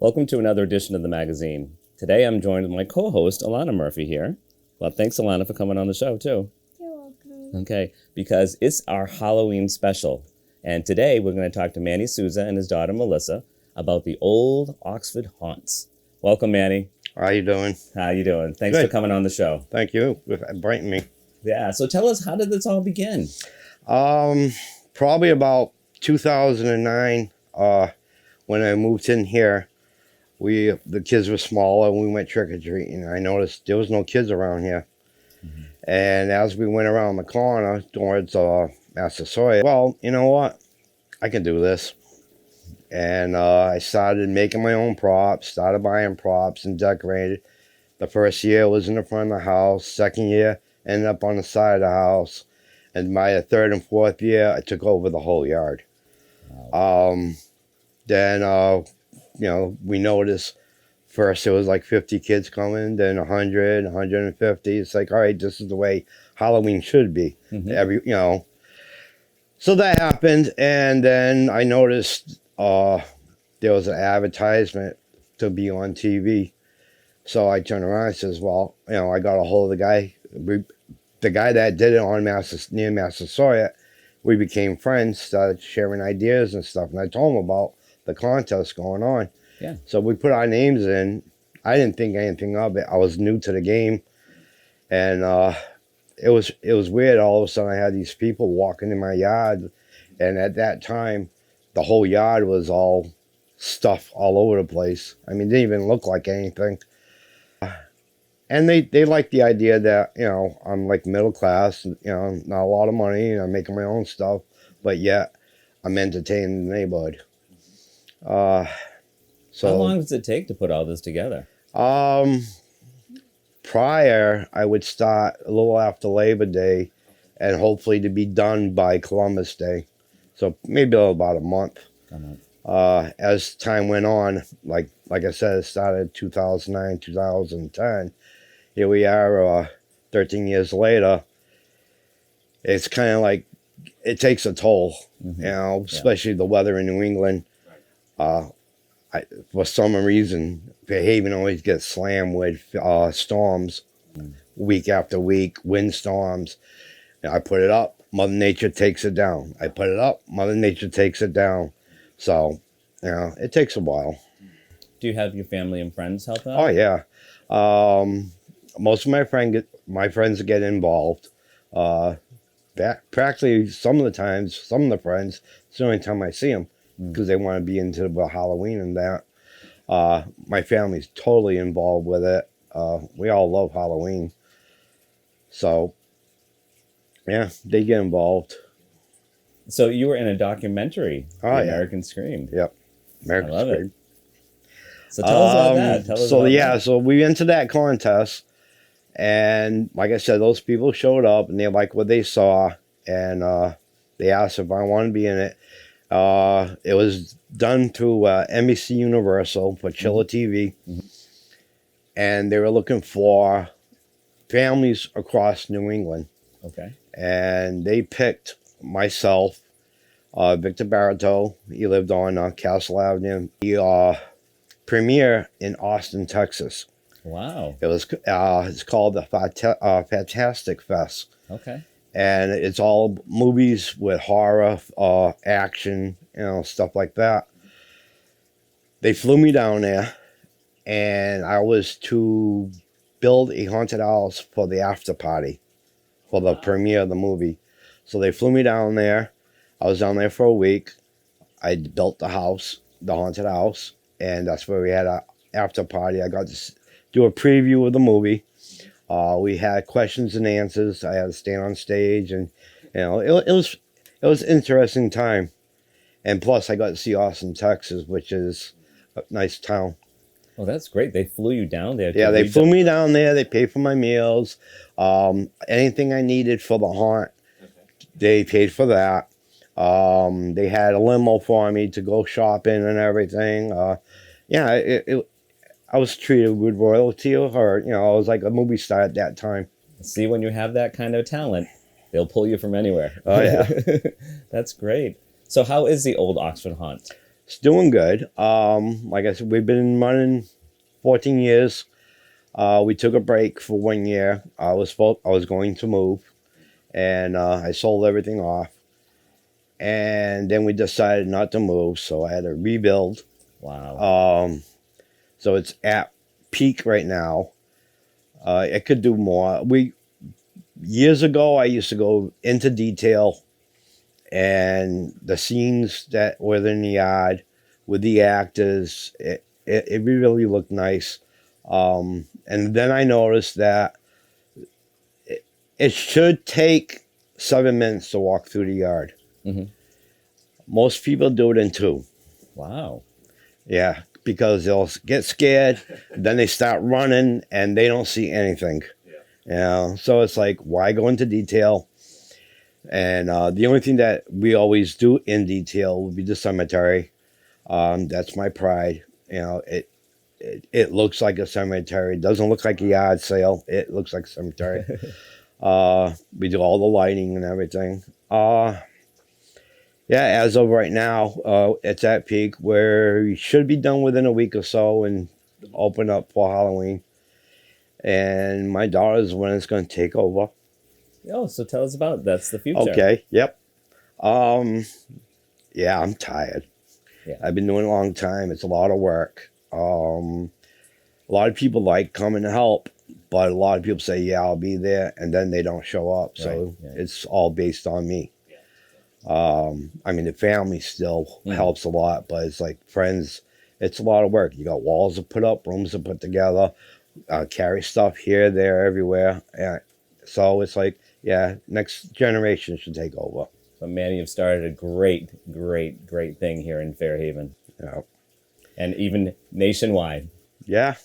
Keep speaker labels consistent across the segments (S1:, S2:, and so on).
S1: Welcome to another edition of the magazine. Today I'm joined with my co-host, Alana Murphy here. Well, thanks, Alana, for coming on the show, too.
S2: You're welcome.
S1: Okay, because it's our Halloween special. And today we're going to talk to Manny Souza and his daughter, Melissa, about the Ole Oxford Haunts. Welcome, Manny.
S3: How you doing?
S1: How you doing? Thanks
S3: Good.
S1: for coming on the show.
S3: Thank you for inviting me.
S1: Yeah, so tell us, how did this all begin?
S3: Probably about 2009, when I moved in here, the kids were smaller and we went trick-or-treating. I noticed there was no kids around here. Mm-hmm. And as we went around the corner towards Massasoit, well, you know what? I can do this. And I started making my own props, started buying props and decorated. The first year was in the front of the house. Second year, ended up on the side of the house. And by the third and fourth year, I took over the whole yard. Wow. Then, we noticed first it was like 50 kids coming, then 100, 150. It's like, all right, this is the way Halloween should be. Mm-hmm. So that happened. And then I noticed there was an advertisement to be on TV. So I turned around and says, well, I got a hold of the guy that did it on near Massasoit. We became friends, started sharing ideas and stuff. And I told him about the contest going on.
S1: Yeah.
S3: So we put our names in. I didn't think anything of it. I was new to the game. And it was weird. All of a sudden I had these people walking in my yard. And at that time, the whole yard was all stuff all over the place. I mean, it didn't even look like anything. And they like the idea that, I'm like middle class, not a lot of money, and I'm making my own stuff, but yet I'm entertaining the neighborhood. So
S1: how long does it take to put all this together?
S3: Prior, I would start a little after Labor Day and hopefully to be done by Columbus Day. So maybe about a month. As time went on, like I said, it started 2009, 2010. Here we are 13 years later. It's kind of like, it takes a toll, especially the weather in New England. For some reason, Fairhaven always gets slammed with storms week after week, windstorms. I put it up, Mother Nature takes it down. I put it up, Mother Nature takes it down. So, it takes a while.
S1: Do you have your family and friends help out?
S3: Oh, yeah. Most of my friends get involved. Practically some of the friends, it's the only time I see them because they want to be into the Halloween and that. My family's totally involved with it. We all love Halloween. So, yeah, they get involved.
S1: So you were in a documentary, American Scream.
S3: Yep, American Scream.
S1: It. So tell us about that.
S3: So we entered that contest, and like I said, those people showed up, and they liked what they saw, and they asked if I wanted to be in it. It was done through NBC Universal for Chiller TV, and they were looking for families across New England.
S1: Okay.
S3: And they picked myself, Victor Barreto. He lived on Castle Avenue. He premiere in Austin, Texas.
S1: Wow.
S3: It was it's called the Fantastic Fest.
S1: Okay.
S3: And it's all movies with horror, action, stuff like that. They flew me down there, and I was to build a haunted house for the after party, for the premiere of the movie. So they flew me down there. I was down there for a week. I built the house, the haunted house, and that's where we had an after party. I got to do a preview of the movie. We had questions and answers. I had to stand on stage, and it was an interesting time. And plus, I got to see Austin, Texas, which is a nice town.
S1: Oh, that's great. They flew you down there.
S3: Yeah, they flew me down there. They paid for my meals. Anything I needed for the haunt, they paid for that. They had a limo for me to go shopping and everything. I was treated with royalty, or I was like a movie star at that time.
S1: See, when you have that kind of talent, they'll pull you from anywhere.
S3: Oh yeah,
S1: that's great. So, how is the Ole Oxford Haunt?
S3: It's doing good. Like I said, we've been running 14 years. We took a break for 1 year. I was going to move, and I sold everything off. And then we decided not to move, so I had to rebuild.
S1: Wow.
S3: So it's at peak right now. It could do more. Years ago, I used to go into detail, and the scenes that were in the yard with the actors, it really looked nice. And then I noticed that it should take 7 minutes to walk through the yard.
S1: Hmm.
S3: Most people do it in 2.
S1: Wow.
S3: Yeah, because they'll get scared, then they start running, and they don't see anything. So it's like, why go into detail? And the only thing that we always do in detail would be the cemetery. That's my pride. It looks like a cemetery. It doesn't look like a yard sale. It looks like a cemetery. We do all the lighting and everything. Yeah, as of right now, it's at peak where we should be done within a week or so and open up for Halloween. And my daughter's the one that's going to take over.
S1: Oh, so tell us about that's the future.
S3: Okay, yep. Yeah, I'm tired.
S1: Yeah.
S3: I've been doing it a long time. It's a lot of work. A lot of people like coming to help, but a lot of people say, yeah, I'll be there, and then they don't show up. So
S1: Right.
S3: it's all based on me. I mean, the family still helps a lot, but it's like friends, it's a lot of work. You got walls to put up, rooms to put together, carry stuff here, there, everywhere. So it's like, yeah, next generation should take over.
S1: But Manny, you've started a great thing here in Fairhaven.
S3: Yeah.
S1: And even nationwide.
S3: Yeah.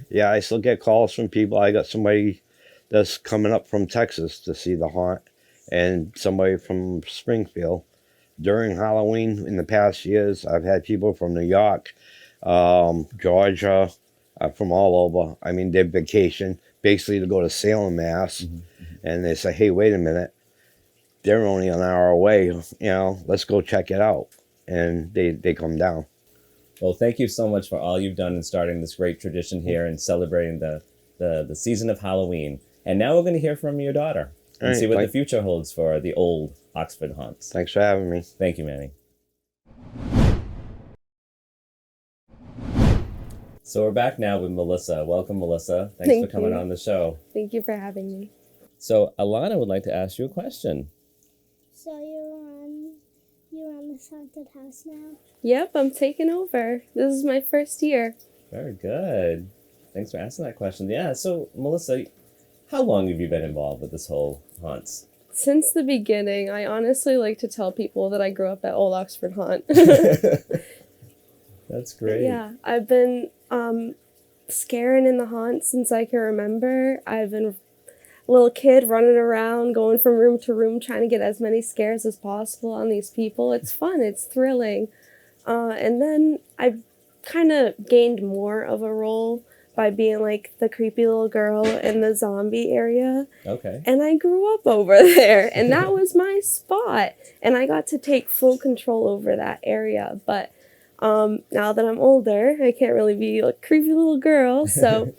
S3: Yeah, I still get calls from people. I got somebody that's coming up from Texas to see the haunt, and somebody from Springfield. During Halloween in the past years, I've had people from New York, Georgia, from all over. I mean, they vacation basically to go to Salem, Mass. And they say, hey, wait a minute. They're only an hour away. Let's go check it out. And they come down.
S1: Well, thank you so much for all you've done in starting this great tradition here and celebrating the season of Halloween. And now we're going to hear from your daughter and see what the future holds for the old Oxford Haunts.
S3: Thanks for having me.
S1: Thank you, Manny. So we're back now with Melissa. Welcome, Melissa. Thanks for coming on the show.
S2: Thank you for having me.
S1: So Alana would like to ask you a question.
S4: So you're on this haunted house now?
S2: Yep, I'm taking over. This is my first year.
S1: Very good. Thanks for asking that question. Yeah, so Melissa, how long have you been involved with this whole haunts?
S2: Since the beginning, I honestly like to tell people that I grew up at Ole Oxford Haunt.
S1: That's great.
S2: Yeah, I've been scaring in the haunt since I can remember. I've been a little kid running around, going from room to room, trying to get as many scares as possible on these people. It's fun. It's thrilling. And then I've kind of gained more of a role by being like the creepy little girl in the zombie area.
S1: Okay.
S2: And I grew up over there, and that was my spot. And I got to take full control over that area. But now that I'm older, I can't really be a creepy little girl. So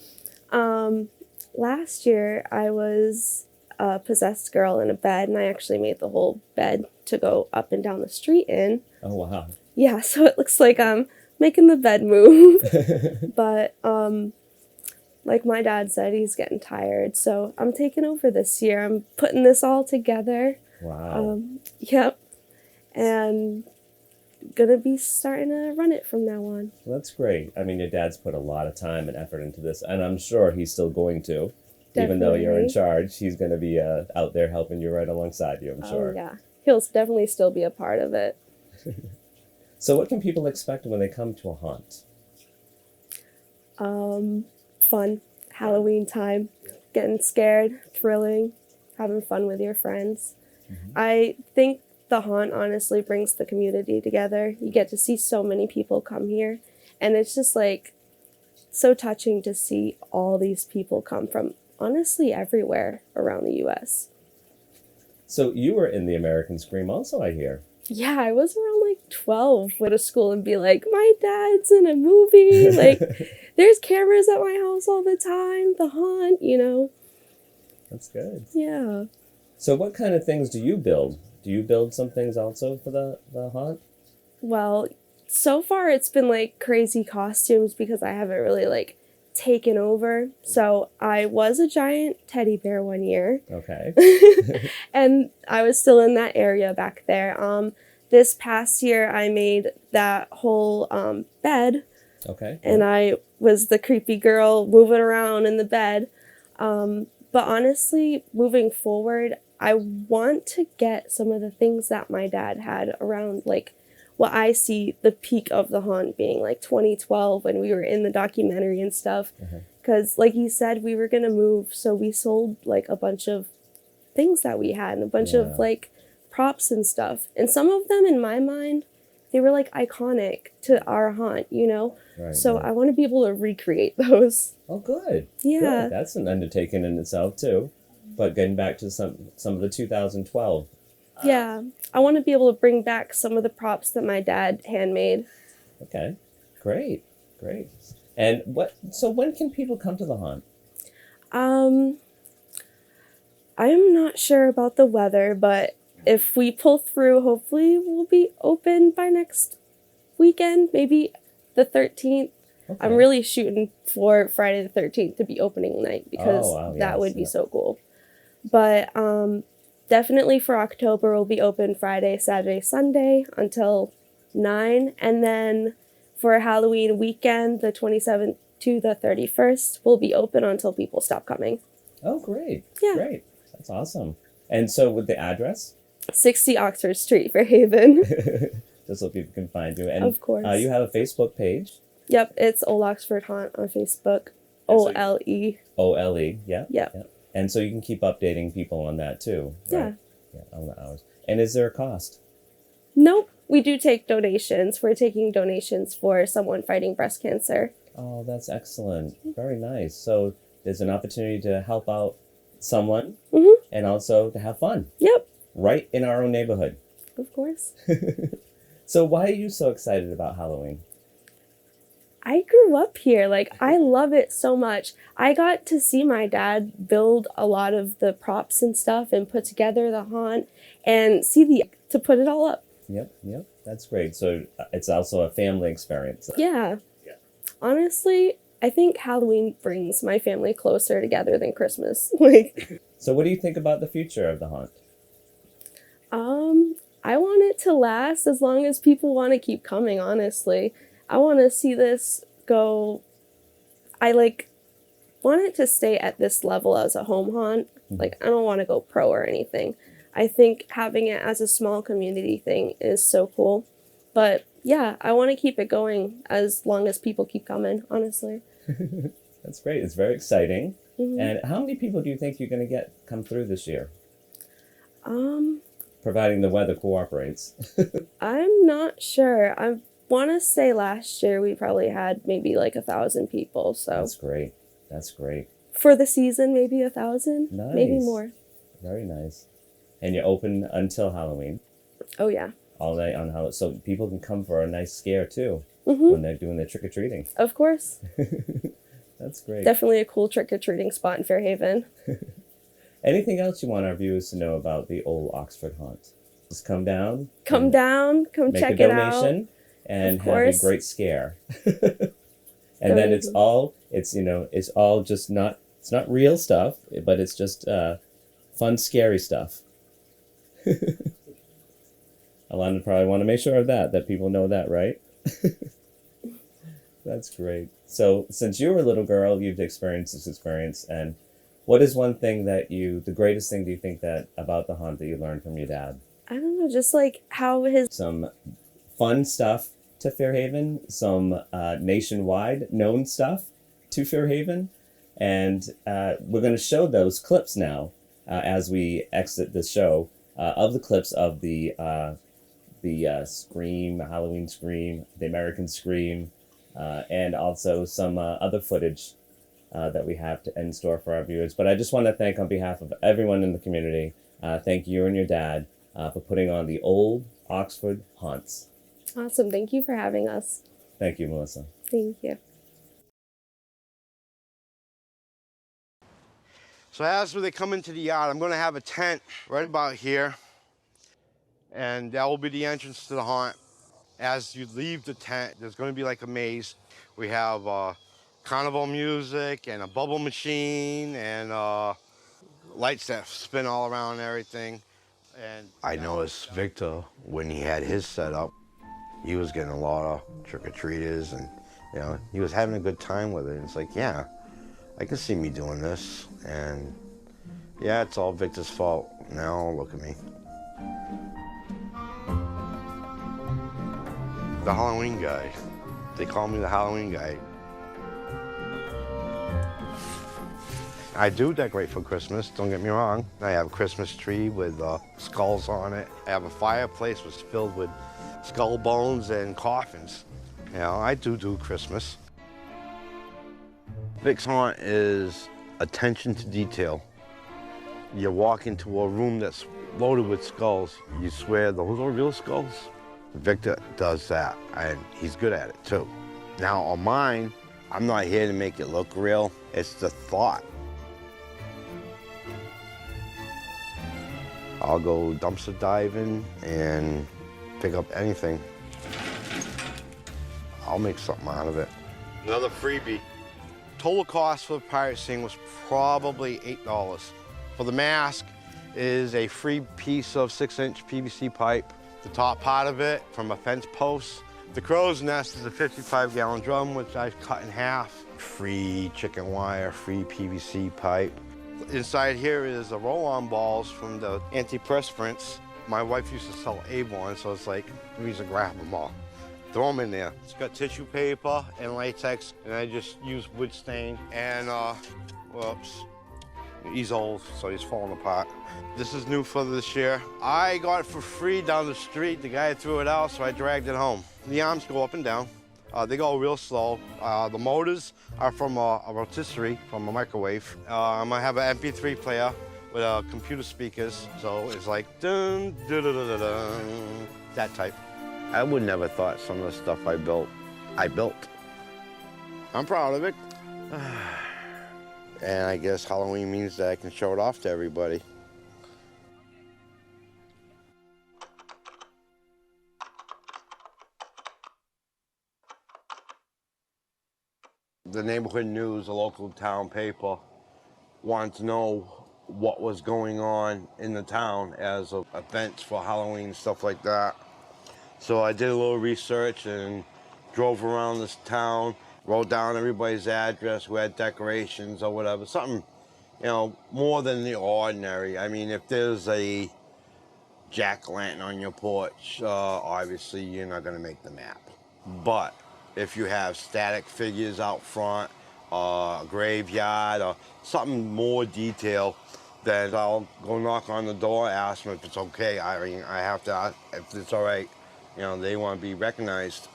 S2: last year I was a possessed girl in a bed, and I actually made the whole bed to go up and down the street in.
S1: Oh, wow.
S2: Yeah, so it looks like I'm making the bed move. But like my dad said, he's getting tired. So I'm taking over this year. I'm putting this all together.
S1: Wow.
S2: Yep. And gonna be starting to run it from now on.
S1: Well, that's great. I mean, your dad's put a lot of time and effort into this, and I'm sure he's still going to.
S2: Definitely.
S1: Even though you're in charge, he's going to be out there helping you right alongside you, I'm sure.
S2: Oh, yeah. He'll definitely still be a part of it.
S1: So what can people expect when they come to a haunt?
S2: Fun. Halloween time. Getting scared, thrilling, having fun with your friends. I think the haunt honestly brings the community together. You get to see so many people come here, and it's just like so touching to see all these people come from honestly everywhere around the U.S.
S1: So you were in the American Scream also, I hear.
S2: Yeah, I was around like 12 when to school and be like, my dad's in a movie. Like, there's cameras at my house all the time. The Haunt, you know.
S1: That's good.
S2: Yeah.
S1: So what kind of things do you build? Do you build some things also for the Haunt?
S2: Well, so far it's been like crazy costumes because I haven't really like taken over. So I was a giant teddy bear one year.
S1: Okay.
S2: And I was still in that area back there. This past year I made that whole bed.
S1: Okay.
S2: And I was the creepy girl moving around in the bed. But honestly, moving forward, I want to get some of the things that my dad had around, like what I see the peak of the Haunt being like 2012 when we were in the documentary and stuff. Because like you said, we were going to move. So we sold like a bunch of things that we had and a bunch of like props and stuff. And some of them in my mind, they were like iconic to our Haunt, you know?
S1: Right,
S2: so I want to be able to recreate those.
S1: Oh, good.
S2: Yeah.
S1: Good. That's an undertaking in itself, too. But getting back to some of the 2012.
S2: Yeah. I want to be able to bring back some of the props that my dad handmade.
S1: Okay. Great. Great. And so when can people come to the Haunt?
S2: I'm not sure about the weather, but if we pull through, hopefully we'll be open by next weekend, maybe the 13th. Okay. I'm really shooting for Friday the 13th to be opening night because that would be so cool. But definitely for October, we'll be open Friday, Saturday, Sunday until 9. And then for Halloween weekend, the 27th to the 31st, we'll be open until people stop coming.
S1: Oh, great.
S2: Yeah.
S1: Great. That's awesome. And so with the address?
S2: 60 Oxford Street, Fairhaven.
S1: Just so people can find you. And
S2: of course.
S1: You have a Facebook page?
S2: Yep, it's Ole Oxford Haunt on Facebook. OLE.
S1: OLE, yeah.
S2: Yep.
S1: And so you can keep updating people on that too, right? Yeah, on the hours. And is there a cost?
S2: Nope. We do take donations. We're taking donations for someone fighting breast cancer.
S1: Oh, that's excellent. Very nice. So there's an opportunity to help out someone and also to have fun.
S2: Yep.
S1: Right in our own neighborhood.
S2: Of course.
S1: So why are you so excited about Halloween?
S2: I grew up here. Like, I love it so much. I got to see my dad build a lot of the props and stuff and put together the Haunt and to put it all up.
S1: Yep. That's great. So it's also a family experience.
S2: Yeah. Honestly, I think Halloween brings my family closer together than Christmas.
S1: So what do you think about the future of the Haunt?
S2: I want it to last as long as people want to keep coming, honestly. I want to see this go. I want it to stay at this level as a home haunt. Like, I don't want to go pro or anything. I think having it as a small community thing is so cool. But yeah, I want to keep it going as long as people keep coming, honestly.
S1: That's great. It's very exciting. And how many people do you think you're going to come through this year? Providing the weather cooperates.
S2: I'm not sure. I want to say last year we probably had maybe like 1,000 people. So
S1: That's great. That's great.
S2: For the season, maybe 1,000.
S1: Nice.
S2: Maybe more.
S1: Very nice. And you're open until Halloween.
S2: Oh, yeah.
S1: All day on Halloween. So people can come for a nice scare, too, when they're doing their trick-or-treating.
S2: Of course.
S1: That's great.
S2: Definitely a cool trick-or-treating spot in Fairhaven.
S1: Anything else you want our viewers to know about the Ole Oxford Haunt? Just come down.
S2: Come check it out.
S1: Make a donation and have a great scare. And then it's all just not, it's not real stuff, but it's just fun, scary stuff. Alana probably want to make sure of that people know that, right? That's great. So since you were a little girl, you've experienced this experience, and what is one thing the greatest thing do you think that about the Haunt that you learned from your dad?
S2: I don't know, just like how
S1: some fun stuff to Fairhaven, some nationwide known stuff to Fairhaven, and we're going to show those clips now as we exit the show of the clips of the Scream, Halloween Scream, the American Scream, and also some other footage that we have in store for our viewers. But I just want to thank on behalf of everyone in the community, thank you and your dad for putting on the Ole Oxford Haunts.
S2: Awesome. Thank you for having us.
S1: Thank you, Melissa.
S2: Thank you.
S3: So as they come into the yard, I'm going to have a tent right about here, and that will be the entrance to the haunt. As you leave the tent, there's going to be like a maze. We have carnival music and a bubble machine and lights that spin all around and everything. And I noticed Victor, when he had his set up, he was getting a lot of trick-or-treaters, and you know, he was having a good time with it. And it's like, yeah, I can see me doing this, and yeah, it's all Victor's fault. Now look at me. The Halloween guy. They call me the Halloween guy. I do decorate for Christmas, don't get me wrong. I have a Christmas tree with skulls on it. I have a fireplace that's filled with skull bones and coffins. You know, I do Christmas. Vic's haunt is attention to detail. You walk into a room that's loaded with skulls. You swear those are real skulls? Victor does that, and he's good at it too. Now on mine, I'm not here to make it look real. It's the thought. I'll go dumpster diving and pick up anything. I'll make something out of it. Another freebie. Total cost for the pirate scene was probably $8. For the mask is a free piece of 6-inch PVC pipe. The top part of it from a fence post. The crow's nest is a 55-gallon drum, which I've cut in half. Free chicken wire, free PVC pipe. Inside here is the roll-on balls from the antiperspirants. My wife used to sell Avon, so it's like, we used to grab them all. Throw them in there. It's got tissue paper and latex, and I just use wood stain. And, whoops. He's old, so he's falling apart. This is new for this year. I got it for free down the street. The guy threw it out, so I dragged it home. The arms go up and down. They go real slow. The motors are from a rotisserie, from a microwave. I'm gonna have an MP3 player with computer speakers, so it's like dun, dun, dun, dun, dun, that type. I would never thought some of the stuff I built. I'm proud of it. And I guess Halloween means that I can show it off to everybody. The neighborhood news, a local town paper, wanted to know what was going on in the town as of events for Halloween, stuff like that. So I did a little research and drove around this town, wrote down everybody's address, who had decorations or whatever, something, you know, more than the ordinary. I mean, if there's a jack-o'-lantern on your porch, obviously you're not gonna make the map. But if you have static figures out front, a graveyard, or something more detailed, then I'll go knock on the door, ask them if it's okay. I mean, I have to ask if it's all right. You know, they want to be recognized.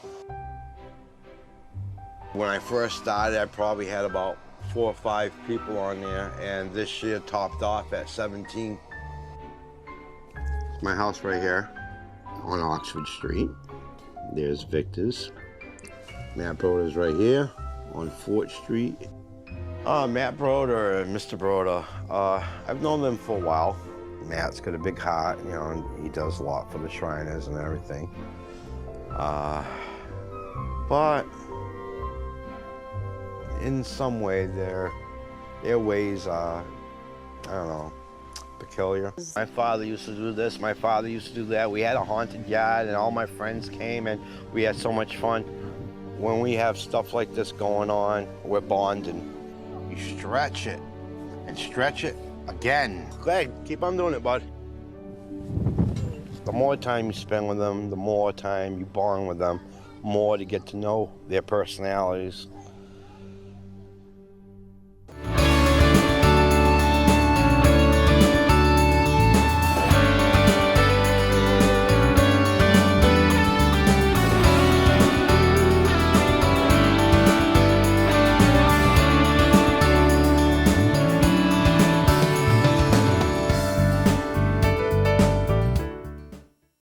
S3: When I first started, I probably had about 4 or 5 people on there, and this year topped off at 17. My house right here on Oxford Street. There's Victor's. Matt Broder's right here on Fort Street. Matt Broder and Mr. Broder, I've known them for a while. Matt's got a big heart, you know, and he does a lot for the Shriners and everything. But in some way, their ways are, I don't know, peculiar. My father used to do this, my father used to do that. We had a haunted yard and all my friends came and we had so much fun. When we have stuff like this going on, we're bonding. You stretch it and stretch it again. Go ahead, keep on doing it, bud. The more time you spend with them, the more time you bond with them, more to get to know their personalities.